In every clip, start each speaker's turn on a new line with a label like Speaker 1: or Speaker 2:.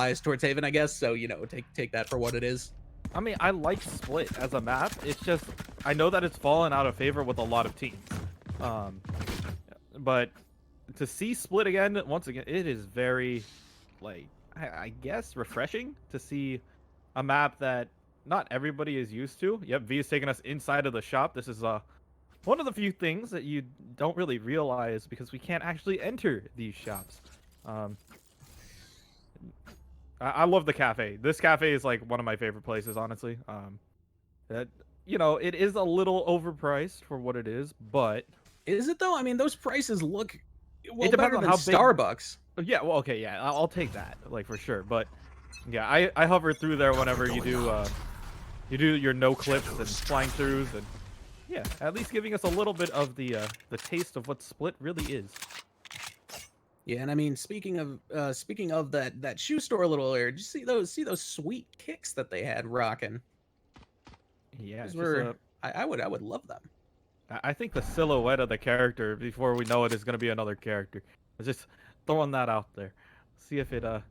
Speaker 1: biased towards Haven, I guess. So, you know, take that for what it is.
Speaker 2: I mean, I like Split as a map. It's just, I know that it's fallen out of favor with a lot of teams. But to see Split again, once again, it is very, like, I guess, refreshing to see a map that not everybody is used to. Yep, V is taking us inside of the shop. This is one of the few things that you don't really realize because we can't actually enter these shops. I love the cafe. This cafe is like one of my favorite places, honestly. That, you know, it is a little overpriced for what it is, but
Speaker 1: is it though? I mean, those prices look well
Speaker 2: better
Speaker 1: than
Speaker 2: how
Speaker 1: Starbucks.
Speaker 2: Yeah, well, okay, yeah, I'll take that, like, for sure. But yeah, I hover through there whenever you do your no clips and flying throughs, and yeah, at least giving us a little bit of the taste of what Split really is.
Speaker 1: Yeah, and I mean, speaking of that shoe store a little earlier, did you see those sweet kicks that they had rocking?
Speaker 2: Yeah,
Speaker 1: I would love them.
Speaker 2: I think the silhouette of the character before we know it is gonna be another character. I'm just throwing that out there. See if the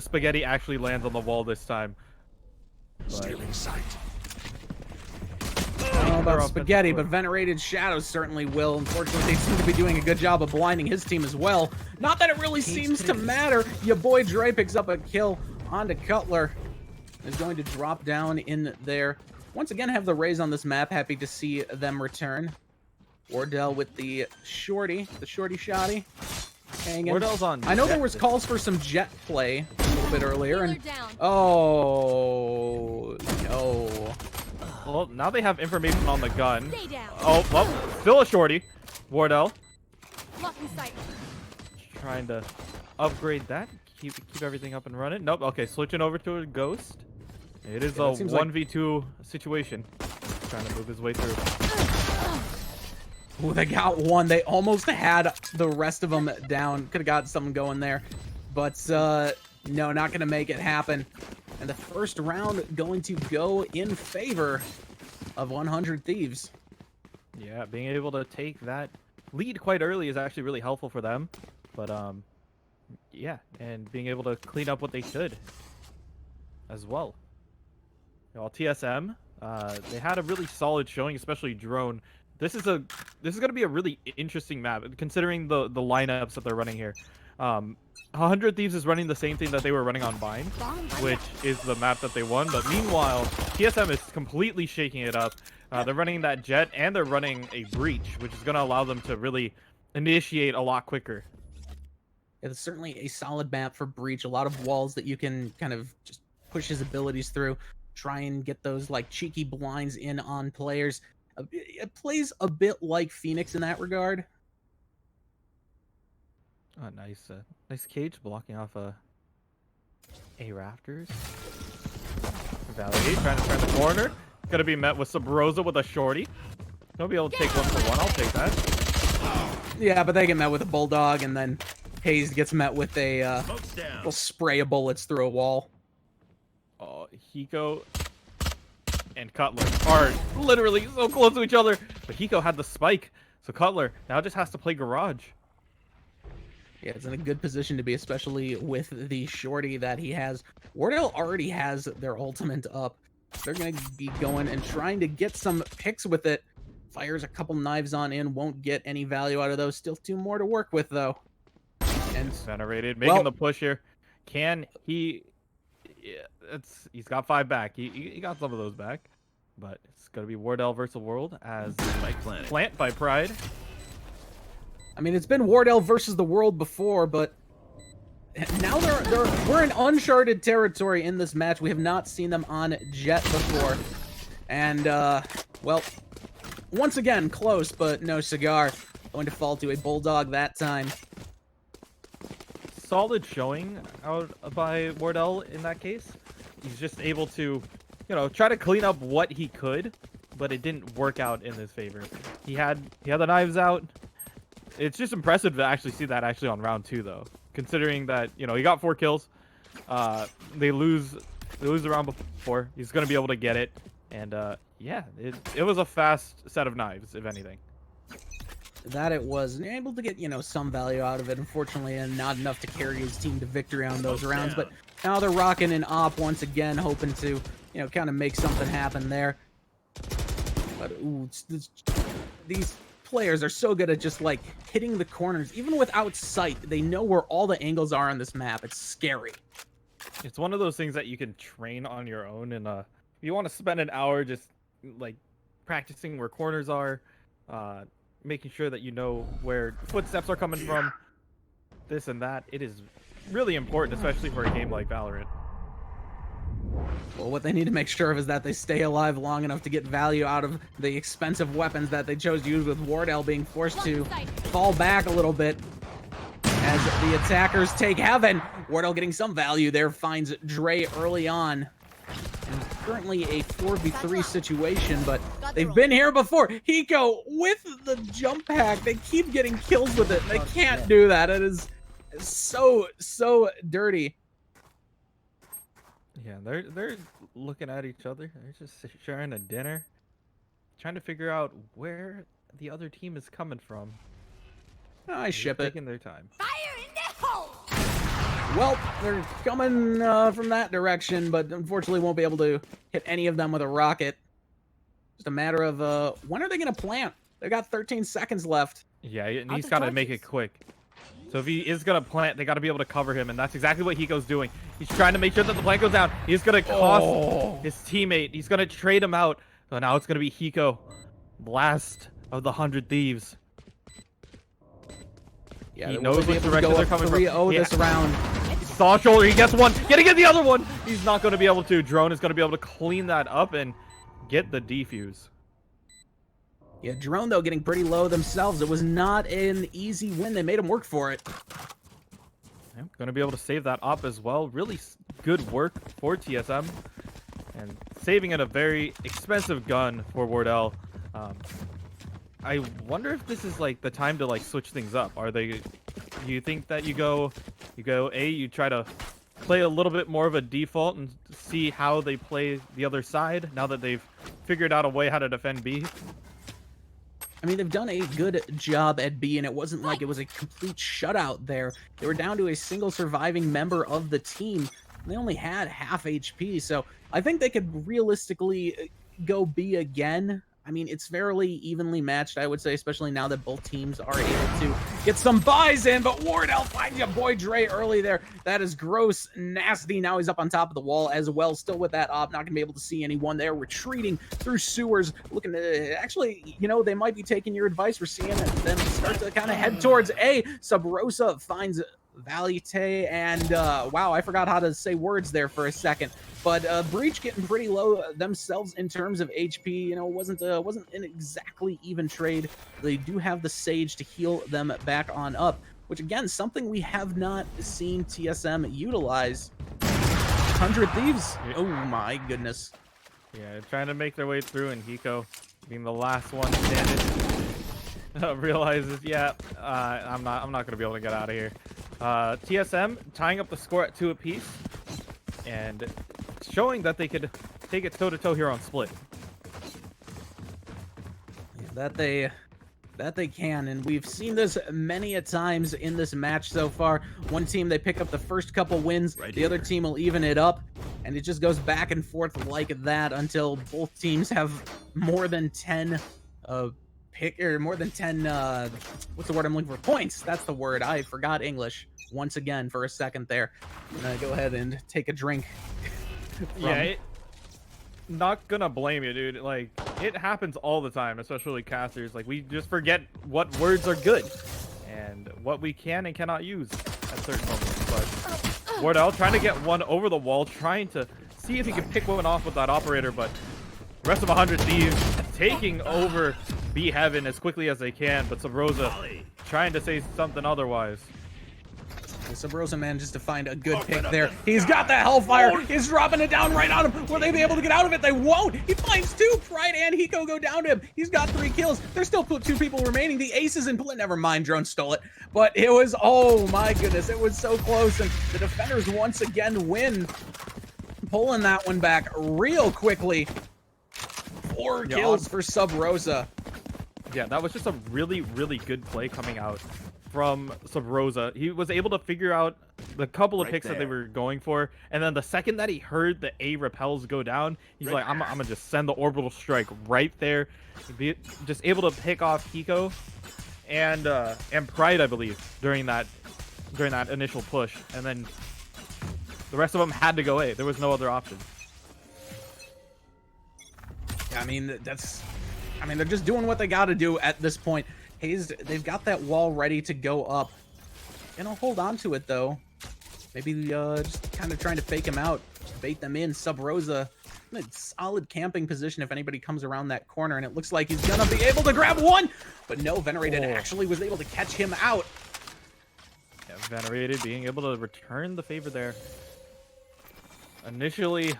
Speaker 2: spaghetti actually lands on the wall this time.
Speaker 3: Stealing sight.
Speaker 1: I don't know about spaghetti, but Venerated Shadows certainly will. Unfortunately, they seem to be doing a good job of blinding his team as well. Not that it really seems to matter. YaBoiDre picks up a kill onto Cutler. Is going to drop down in there. Once again, have the Rays on this map. Happy to see them return. Wardell with the shorty shotty. Hanging.
Speaker 2: Wardell's on.
Speaker 1: I know there was calls for some jet play a little bit earlier, and oh no.
Speaker 2: Well, now they have information on the gun. Oh, well, still a shorty. Wardell. Trying to upgrade that. Keep everything up and running. Nope. Okay, switching over to a ghost. It is a 1v2 situation. Trying to move his way through.
Speaker 1: Oh, they got one. They almost had the rest of them down. Could have got something going there. But, no, not going to make it happen. And the first round going to go in favor of 100 Thieves.
Speaker 2: Yeah, being able to take that lead quite early is actually really helpful for them. But, yeah, and being able to clean up what they should as well. Well, TSM, they had a really solid showing, especially Drone. This is going to be a really interesting map, considering the lineups that they're running here. 100 Thieves is running the same thing that they were running on Bind, which is the map that they won. But meanwhile, TSM is completely shaking it up. They're running that Jet, and they're running a Breach, which is going to allow them to really initiate a lot quicker.
Speaker 1: It's certainly a solid map for Breach. A lot of walls that you can kind of just push his abilities through. Try and get those like cheeky blinds in on players. It plays a bit like Phoenix in that regard.
Speaker 2: Oh, nice, nice cage blocking off a rafters. Valliate trying to turn the corner. Gonna be met with Subroza with a shorty. He'll be able to take 1-for-1. I'll take that.
Speaker 1: Yeah, but they get met with a bulldog, and then Hazed gets met with a little spray of bullets through a wall.
Speaker 2: Oh, Hiko and Cutler are literally so close to each other. But Hiko had the spike, so Cutler now just has to play Garage.
Speaker 1: Yeah, it's in a good position to be, especially with the shorty that he has. Wardell already has their ultimate up. They're going to be going and trying to get some picks with it. Fires a couple knives on in, won't get any value out of those. Still 2 more to work with, though. And
Speaker 2: Venerated making the push here. Can he... Yeah, he's got 5 back. He got some of those back, but it's gonna be Wardell versus World as Plant by Pride.
Speaker 1: I mean, it's been Wardell versus the World before, but now we're in uncharted territory in this match. We have not seen them on Jet before, and well, once again close, but no cigar. Going to fall to a Bulldog that time.
Speaker 2: Solid showing out by Wardell in that case. He's just able to, you know, try to clean up what he could, but it didn't work out in his favor. He had the knives out. It's just impressive to actually see that actually on round 2 though, considering that, you know, he got 4 kills. They lose the round before. He's gonna be able to get it, and yeah, it was a fast set of knives, if anything.
Speaker 1: That it was, able to get, you know, some value out of it, unfortunately, and not enough to carry his team to victory on those rounds. But Now they're rocking an op once again, hoping to, you know, kind of make something happen there. But ooh, these players are so good at just like hitting the corners, even without sight. They know where all the angles are on this map. It's scary.
Speaker 2: It's one of those things that you can train on your own, and you want to spend an hour just like practicing where corners are, making sure that you know where footsteps are coming from, this and that. It is really important, especially for a game like Valorant.
Speaker 1: Well, what they need to make sure of is that they stay alive long enough to get value out of the expensive weapons that they chose to use, with Wardell being forced to fall back a little bit as the attackers take heaven. Wardell getting some value there, finds Dre early on. And currently a 4v3 situation, but they've been here before. Hiko with the jump pack. They keep getting kills with it. They can't do that. It is so dirty.
Speaker 2: Yeah, they're looking at each other. They're just sharing a dinner, trying to figure out where the other team is coming from.
Speaker 1: I ship it.
Speaker 2: Taking their time.
Speaker 4: Fire in the hole!
Speaker 1: Well, they're coming from that direction, but unfortunately won't be able to hit any of them with a rocket. Just a matter of when are they going to plant? They got 13 seconds left.
Speaker 2: Yeah, and he's got to make it quick. So if he is going to plant, they got to be able to cover him, and that's exactly what Hiko's doing. He's trying to make sure that the plant goes down. He's going to cost his teammate. He's going to trade him out. So now it's going to be Hiko, last of the 100 Thieves.
Speaker 1: Yeah,
Speaker 2: he knows which direction they're coming from.
Speaker 1: 3-0 this round.
Speaker 2: Saw shoulder, he gets one. Gonna get the other one. He's not going to be able to. Drone is going to be able to clean that up and get the defuse.
Speaker 1: Yeah, Drone, though, getting pretty low themselves. It was not an easy win. They made them work for it.
Speaker 2: Yeah, going to be able to save that op as well. Really good work for TSM. And saving it a very expensive gun for Wardell. I wonder if this is like the time to like switch things up. Are they? Do you think that you go A, you try to play a little bit more of a default and see how they play the other side now that they've figured out a way how to defend B?
Speaker 1: I mean, they've done a good job at B, and it wasn't like it was a complete shutout there. They were down to a single surviving member of the team. They only had half HP, so I think they could realistically go B again. I mean, it's fairly evenly matched, I would say, especially now that both teams are able to get some buys in. But Wardell finds YaBoiDre early there. That is gross, nasty. Now he's up on top of the wall as well, still with that op. Not going to be able to see anyone there. Retreating through sewers, looking to... Actually, you know, they might be taking your advice. We're seeing them start to kind of head towards A. Subroza finds Valliate, and wow, I forgot how to say words there for a second. But Breach getting pretty low themselves in terms of HP. You know, wasn't an exactly even trade. They do have the Sage to heal them back on up, which again, something we have not seen TSM utilize. 100 Thieves. Oh my goodness.
Speaker 2: Yeah, trying to make their way through, and Hiko being the last one standing. Realizes, yeah, I'm not gonna be able to get out of here. TSM tying up the score at 2 apiece, and showing that they could take it toe-to-toe here on split.
Speaker 1: Yeah, that they can, and we've seen this many a times in this match so far. One team, they pick up the first couple wins, the other team will even it up, and it just goes back and forth like that until both teams have more than 10 more than 10 what's the word I'm looking for? Points. That's the word. I forgot English once again for a second there. I'm gonna go ahead and take a drink.
Speaker 2: Yeah, not gonna blame you, dude. Like, it happens all the time, especially casters. Like, we just forget what words are good and what we can and cannot use at certain moments. But Wardell trying to get one over the wall, trying to see if he can pick one off with that operator, but the rest of 100 Thieves taking over B Heaven as quickly as they can, but Subroza trying to say something otherwise.
Speaker 1: Subroza manages to find a good pick there. He's got the Hellfire. He's dropping it down right on him. Will they be able to get out of it? They won't. He finds 2. Pride and Hiko go down to him. He's got 3 kills. There's still 2 people remaining. The ace is in play. Never mind, Drone stole it. But it was, oh my goodness, it was so close. And the defenders once again win, pulling that one back real quickly. 4 kills for Subroza.
Speaker 2: Yeah, that was just a really, really good play coming out from Subroza. He was able to figure out the couple of
Speaker 3: Right
Speaker 2: picks that they
Speaker 3: there.
Speaker 2: were going for, and then the second that he heard the A repels go down, he's like, I'm gonna just send the orbital strike right there. Just able to pick off Hiko and Pride, I believe, during that initial push, and then the rest of them had to go A. There was no other option.
Speaker 1: Yeah, I mean, they're just doing what they got to do at this point. Hazed, they've got that wall ready to go up. Gonna hold on to it, though. Maybe just kind of trying to fake him out. Just bait them in. Subroza in a solid camping position if anybody comes around that corner, and it looks like he's gonna be able to grab one! But no, Venerated actually was able to catch him out.
Speaker 2: Yeah, Venerated being able to return the favor there. Initially,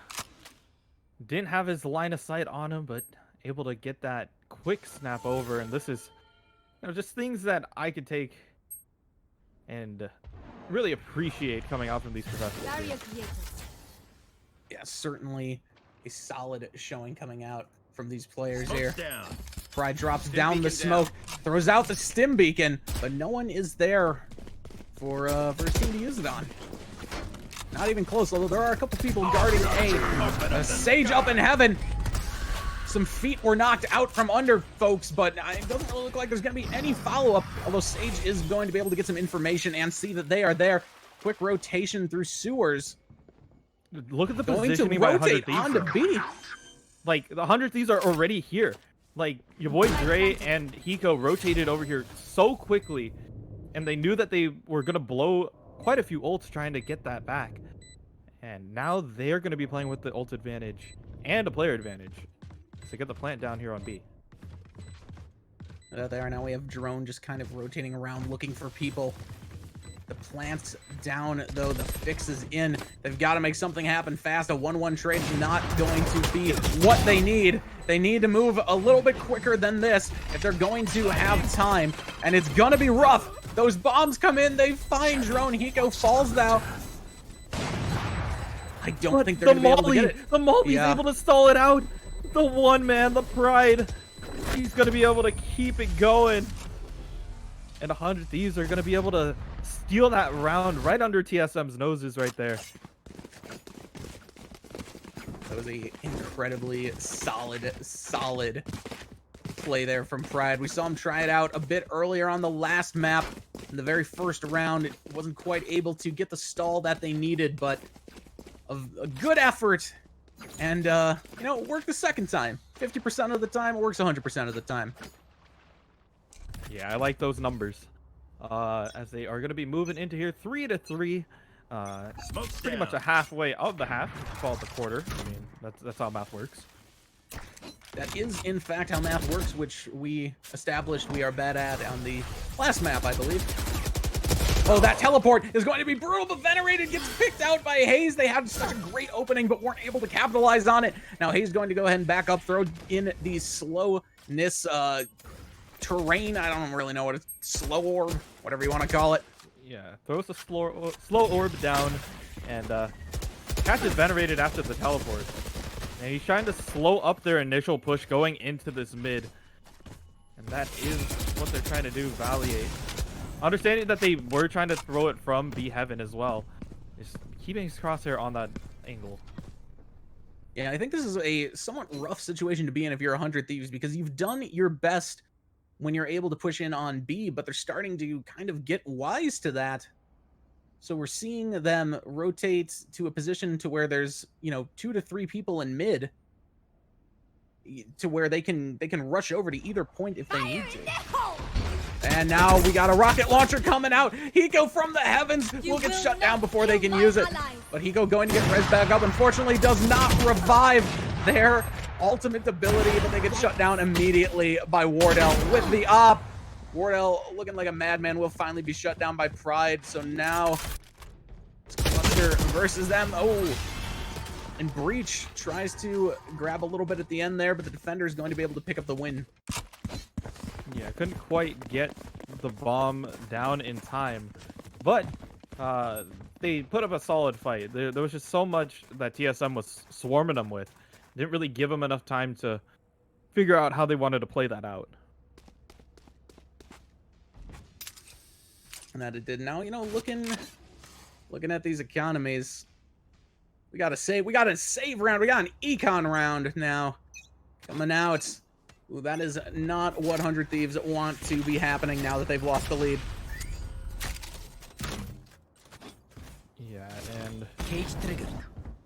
Speaker 2: didn't have his line of sight on him, but able to get that quick snap over, and this is, you know, just things that I could take and really appreciate coming out from these professionals.
Speaker 1: Yeah, certainly a solid showing coming out from these players here. Pride drops down the smoke, throws out the stim beacon, but no one is there for his team to use it on. Not even close, although there are a couple people guarding A. Sage up in heaven. Some feet were knocked out from under folks, but it doesn't really look like there's going to be any follow-up, although Sage is going to be able to get some information and see that they are there. Quick rotation through sewers.
Speaker 2: Look at the
Speaker 1: Going to
Speaker 2: positioning by
Speaker 1: rotate
Speaker 2: 100
Speaker 1: onto B.
Speaker 2: Like, the 100 Thieves are already here. Like, YaBoiDre and Hiko rotated over here so quickly, and they knew that they were going to blow quite a few ults trying to get that back. And now they're going to be playing with the ult advantage and a player advantage to get the plant down here on B.
Speaker 1: There now we have Drone just kind of rotating around looking for people. The plant's down, though. The fix is in. They've got to make something happen fast. A 1-1 trade is not going to be what they need. They need to move a little bit quicker than this if they're going to have time. And it's going to be rough. Those bombs come in. They find Drone. Hiko falls down. I don't think they're going to be able to get it.
Speaker 2: The Molly's able to stall it out. The one man, the Pride. He's going to be able to keep it going. And 100 Thieves are going to be able to steal that round right under TSM's noses right there.
Speaker 1: That was a incredibly solid play there from Pride. We saw him try it out a bit earlier on the last map. In the very first round, it wasn't quite able to get the stall that they needed, but a good effort. And, you know, it worked the second time. 50% of the time, it works 100% of the time.
Speaker 2: Yeah, I like those numbers. As they are going to be moving into here 3-3. Pretty much a halfway of the half. Call it the quarter. I mean, that's how math works.
Speaker 1: That is, in fact, how math works, which we established we are bad at on the last map, I believe. Oh, that teleport is going to be brutal, but Venerated gets picked out by Hazed. They had such a great opening, but weren't able to capitalize on it. Now Hazed going to go ahead and back up, throw in the slowness terrain. I don't really know what it's, slow orb, whatever you want to call it.
Speaker 2: Yeah, throws the slow orb down and catches Venerated after the teleport. And he's trying to slow up their initial push going into this mid. And that is what they're trying to do, Valliate. Understanding that they were trying to throw it from B Heaven as well. Just keeping his crosshair on that angle.
Speaker 1: Yeah, I think this is a somewhat rough situation to be in if you're 100 Thieves, because you've done your best when you're able to push in on B, but they're starting to kind of get wise to that. So we're seeing them rotate to a position to where there's, you know, 2 to 3 people in mid, to where they can rush over to either point if they need to. And now we got a rocket launcher coming out. Hiko from the heavens will get shut down before they can use it. But Hiko going to get res back up. Unfortunately, does not revive their ultimate ability, but they get shut down immediately by Wardell with the op. Wardell looking like a madman will finally be shut down by Pride. So now it's Cluster versus them. Oh, and Breach tries to grab a little bit at the end there, but the defender is going to be able to pick up the win.
Speaker 2: Yeah, couldn't quite get the bomb down in time, but they put up a solid fight. There was just so much that TSM was swarming them with. Didn't really give them enough time to figure out how they wanted to play that out.
Speaker 1: And that it did. Now, you know, looking Looking at these economies, we got a save round. We got an econ round now coming out. Ooh, that is not what 100 Thieves want to be happening now that they've lost the lead.
Speaker 2: Yeah, and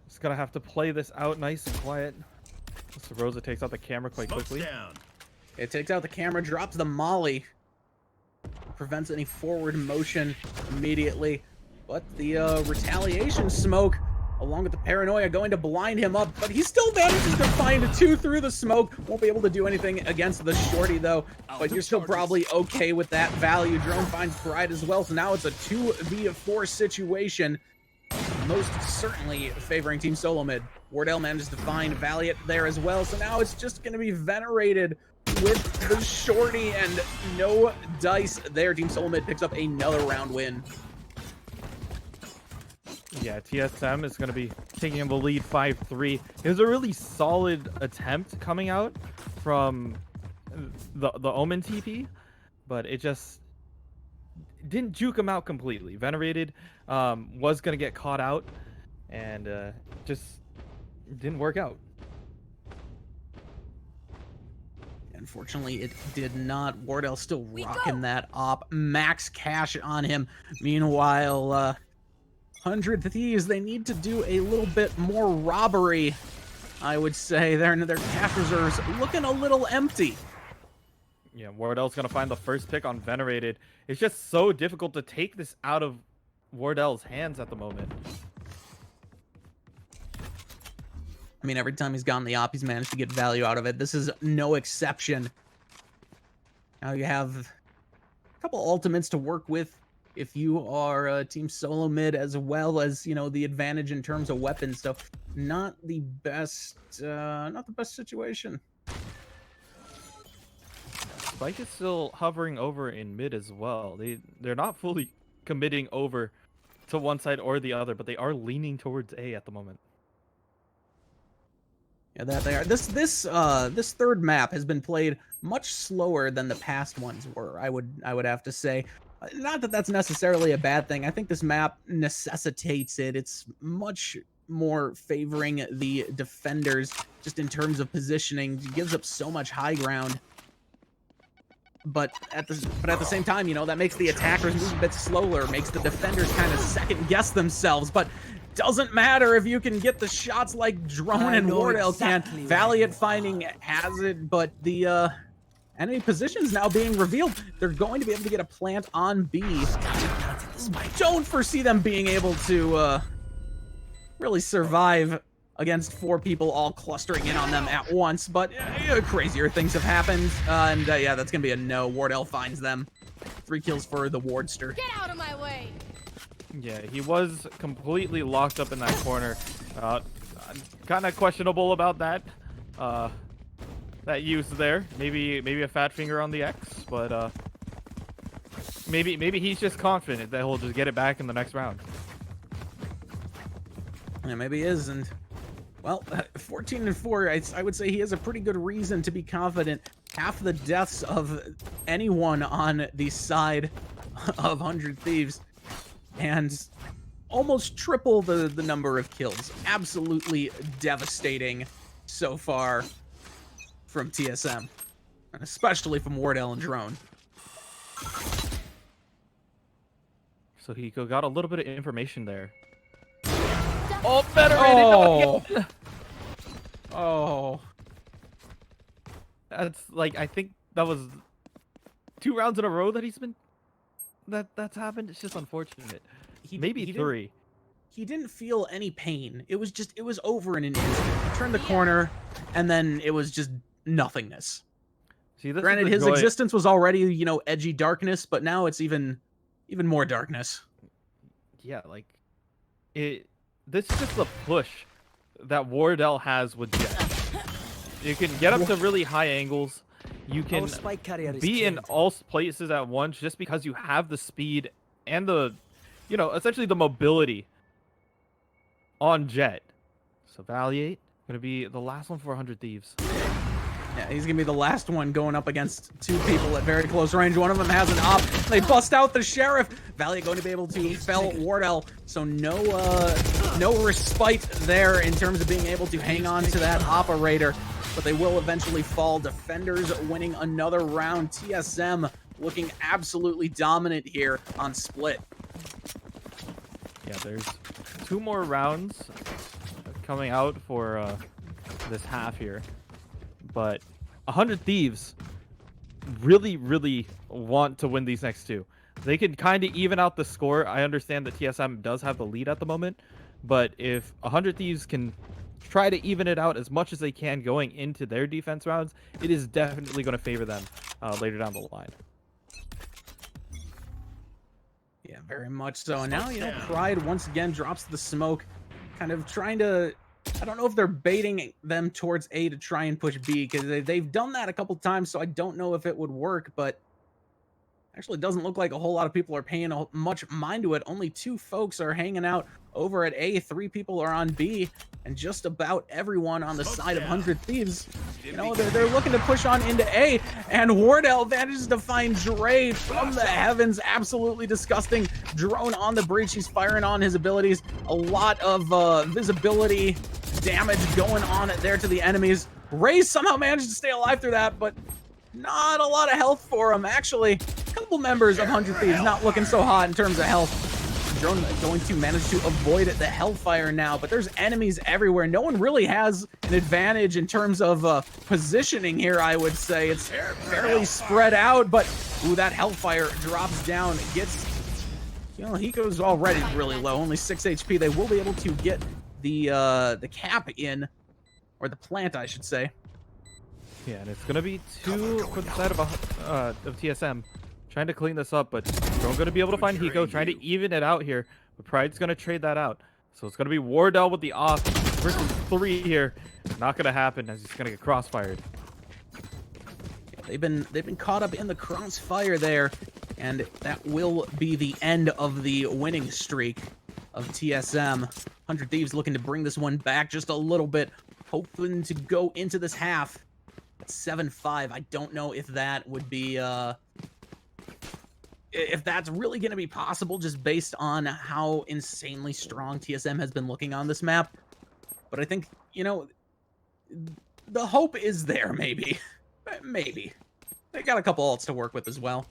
Speaker 2: just gonna have to play this out nice and quiet. Subroza takes out the camera quite quickly.
Speaker 1: It takes out the camera, drops the molly, prevents any forward motion immediately. But the retaliation smoke, along with the paranoia, going to blind him up. But he still manages to find 2 through the smoke. Won't be able to do anything against the shorty, though. But you're still probably okay with that value. Drone finds Pride as well. So now it's a 2v4 situation. Most certainly favoring Team Solo Mid. Wardell manages to find Valliate there as well. So now it's just going to be Venerated with the shorty and no dice there. Team Solo Mid picks up another round win.
Speaker 2: Yeah, TSM is going to be taking the lead 5-3. It was a really solid attempt coming out from the Omen TP, but it just didn't juke him out completely. Venerated was going to get caught out, and just didn't work out.
Speaker 1: Unfortunately, it did not. Wardell still rocking that op. Max cash on him. Meanwhile, 100 Thieves, they need to do a little bit more robbery, I would say. Their cash reserves looking a little empty.
Speaker 2: Yeah, Wardell's going to find the first pick on Venerated. It's just so difficult to take this out of Wardell's hands at the moment.
Speaker 1: I mean, every time he's gotten the op, he's managed to get value out of it. This is no exception. Now you have a couple ultimates to work with if you are Team Solo Mid, as well as, you know, the advantage in terms of weapons. So not the best situation.
Speaker 2: Spike is still hovering over in mid as well. They're not fully committing over to one side or the other, but they are leaning towards A at the moment.
Speaker 1: Yeah, that they are. This third map has been played much slower than the past ones were. I would have to say. Not that that's necessarily a bad thing. I think this map necessitates it. It's much more favoring the defenders just in terms of positioning. It gives up so much high ground. But at the same time, you know, that makes the attackers move a bit slower, makes the defenders kind of second guess themselves. But doesn't matter if you can get the shots like Drone and Wardell can. Valliate finding hazed, but the enemy positions now being revealed. They're going to be able to get a plant on B. Don't foresee them being able to really survive against 4 people all clustering in on them at once, but crazier things have happened, and yeah, that's gonna be a no. Wardell finds them. 3 kills for the Wardster.
Speaker 4: Get out of my way!
Speaker 2: Yeah, he was completely locked up in that corner. Kind of questionable about that. That use there. Maybe a fat finger on the X, but maybe he's just confident that he'll just get it back in the next round.
Speaker 1: Yeah, maybe he is, and well, 14-4, I would say he has a pretty good reason to be confident. Half the deaths of anyone on the side of 100 Thieves, and almost triple the number of kills. Absolutely devastating so far from TSM, and especially from Wardell and Drone.
Speaker 2: So Hiko got a little bit of information there. Oh, Venerated!
Speaker 1: Oh.
Speaker 2: That's like, I think that was 2 rounds in a row that he's been that's happened. It's just unfortunate. Maybe 3.
Speaker 1: He didn't feel any pain. It was over in an instant. He turned the corner, and then it was just nothingness.
Speaker 2: See, this
Speaker 1: Granted, his existence was already, you know, edgy darkness, but now it's even more darkness.
Speaker 2: Yeah, like this is just the push that Wardell has with Jet. You can get up to really high angles. You can be in all places at once just because you have the speed and the, you know, essentially the mobility on Jet. So Valliate gonna be the last one for 100 Thieves.
Speaker 1: Yeah, he's gonna be the last one going up against two people at very close range. One of them has an op. They bust out the sheriff. Valliate going to be able to fell Wardell, so no respite there in terms of being able to hang on to that operator. But they will eventually fall. Defenders winning another round. TSM looking absolutely dominant here on Split.
Speaker 2: Yeah, there's 2 more rounds coming out for this half here. But 100 Thieves really want to win these next 2. They can kind of even out the score. I understand that TSM does have the lead at the moment, but if 100 Thieves can try to even it out as much as they can going into their defense rounds, it is definitely going to favor them later down the line.
Speaker 1: Yeah, very much so. And now, you know, Pride once again drops the smoke, kind of trying to... I don't know if they're baiting them towards A to try and push B, because they've done that a couple times, so I don't know if it would work, but actually it doesn't look like a whole lot of people are paying much mind to it. Only 2 folks are hanging out over at A, 3 people are on B, and just about everyone on the side of 100 Thieves, you know, they're looking to push on into A, and Wardell manages to find Dre from the heavens. Absolutely disgusting drone on the breach. He's firing on his abilities. A lot of visibility damage going on there to the enemies. Ray somehow managed to stay alive through that, but not a lot of health for him. Actually, a couple members of 100 Thieves not looking so hot in terms of health. Drone going to manage to avoid the hellfire now, but there's enemies everywhere. No one really has an advantage in terms of positioning here, I would say. It's fairly spread out, but ooh, that hellfire drops down. It gets, you know, Hiko's already really low, only 6 HP. They will be able to get the cap in, or the plant, I should say.
Speaker 2: Yeah, and it's gonna be 2 for the side of TSM, trying to clean this up, but we're going to be able to find Hiko, trying to even it out here. But Pride's gonna trade that out, so it's gonna be Wardell with the off versus 3 here. Not gonna happen, as he's gonna get crossfired.
Speaker 1: They've been caught up in the crossfire there, and that will be the end of the winning streak of TSM. 100 Thieves looking to bring this one back just a little bit, hoping to go into this half at 7-5. I don't know if that would be if that's really going to be possible, just based on how insanely strong TSM has been looking on this map. But I think, you know, the hope is there, maybe. Maybe. They got a couple ults to work with as well.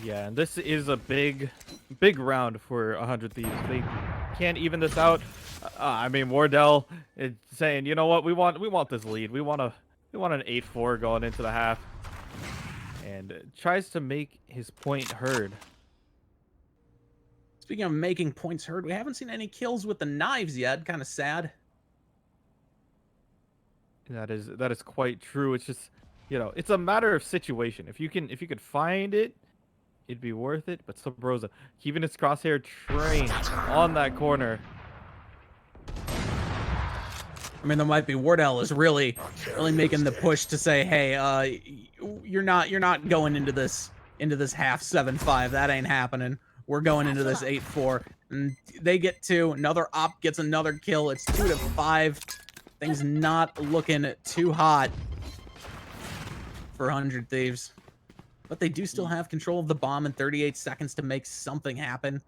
Speaker 2: Yeah, and this is a big round for 100 Thieves. They can't even this out. I mean, Wardell is saying, you know what, we want this lead. We want an 8-4 going into the half, and tries to make his point heard.
Speaker 1: Speaking of making points heard, we haven't seen any kills with the knives yet. Kind of sad.
Speaker 2: That is quite true. It's just, you know, it's a matter of situation. If you could find it, it'd be worth it. But Subroza keeping his crosshair trained on that corner.
Speaker 1: I mean, there might be Wardell is really making the push to say, hey, you're not going into this half 7-5. That ain't happening. We're going into this 8-4. And they get 2. Another op gets another kill. It's 2-5. Things not looking too hot for 100 Thieves. But they do still have control of the bomb in 38 seconds to make something happen.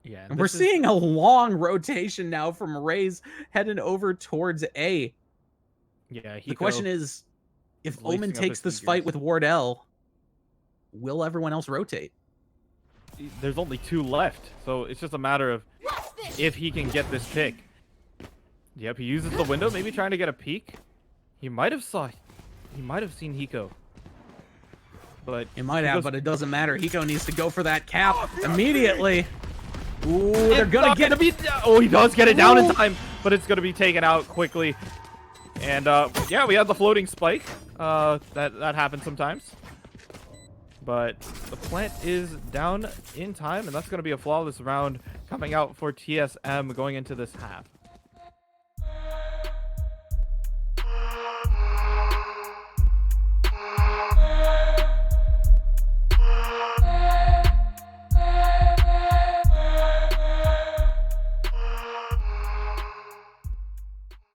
Speaker 2: Yeah,
Speaker 1: and we're seeing a long rotation now from Raze heading over towards A.
Speaker 2: Yeah,
Speaker 1: the question is, if Omen takes this fight with Wardell, will everyone else rotate?
Speaker 2: There's only 2 left, so it's just a matter of if he can get this pick. Yep, he uses the window, maybe trying to get a peek. He might have seen Hiko. But
Speaker 1: he might have, but it doesn't matter. Hiko needs to go for that cap immediately. Ooh, they're gonna get it.
Speaker 2: Oh, he does get it down in time, but it's gonna be taken out quickly. And yeah, we had the floating spike. That happens sometimes. But the plant is down in time, and that's gonna be a flawless round coming out for TSM going into this half.